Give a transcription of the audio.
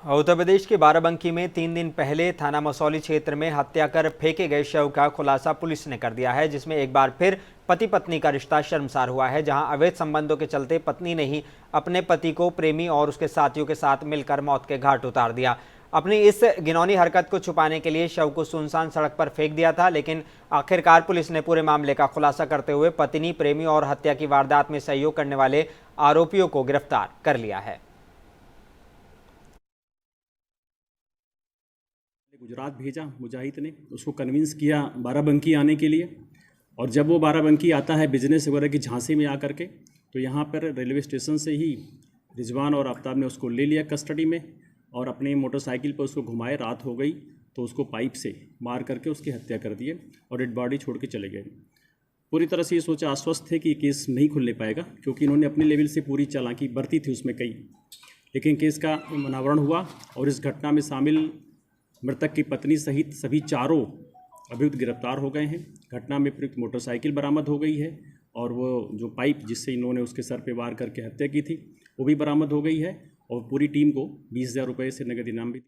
उत्तर प्रदेश के बाराबंकी में 3 दिन पहले थाना मसौली क्षेत्र में हत्या कर फेंके गए शव का खुलासा पुलिस ने कर दिया है, जिसमें एक बार फिर पति पत्नी का रिश्ता शर्मसार हुआ है। जहां अवैध संबंधों के चलते पत्नी ने ही अपने पति को प्रेमी और उसके साथियों के साथ मिलकर मौत के घाट उतार दिया। अपनी इस घिनौनी हरकत को छुपाने के लिए शव को सुनसान सड़क पर फेंक दिया था, लेकिन आखिरकार पुलिस ने पूरे मामले का खुलासा करते हुए पत्नी, प्रेमी और हत्या की वारदात में सहयोग करने वाले आरोपियों को गिरफ्तार कर लिया है। गुजरात भेजा मुजाहिद ने, उसको कन्विंस किया बाराबंकी आने के लिए। और जब वो बाराबंकी आता है बिजनेस वगैरह की झांसी में आकर के, तो यहाँ पर रेलवे स्टेशन से ही रिजवान और आफ्ताब ने उसको ले लिया कस्टडी में और अपनी मोटरसाइकिल पर उसको घुमाए। रात हो गई तो उसको पाइप से मार करके उसकी हत्या कर दिए और डेड बॉडी छोड़ के चले गए। पूरी तरह से ये सोचा आश्वस्त थे कि केस नहीं खुलने पाएगा, क्योंकि इन्होंने अपने लेवल से पूरी चालाकी बरती थी उसमें कई। लेकिन केस का अनावरण हुआ और इस घटना में शामिल मृतक की पत्नी सहित सभी चारों अभियुक्त गिरफ्तार हो गए हैं। घटना में प्रयुक्त मोटरसाइकिल बरामद हो गई है और वो जो पाइप जिससे इन्होंने उसके सर पे वार करके हत्या की थी वो भी बरामद हो गई है। और पूरी टीम को 20,000 रुपये से नगद इनाम भी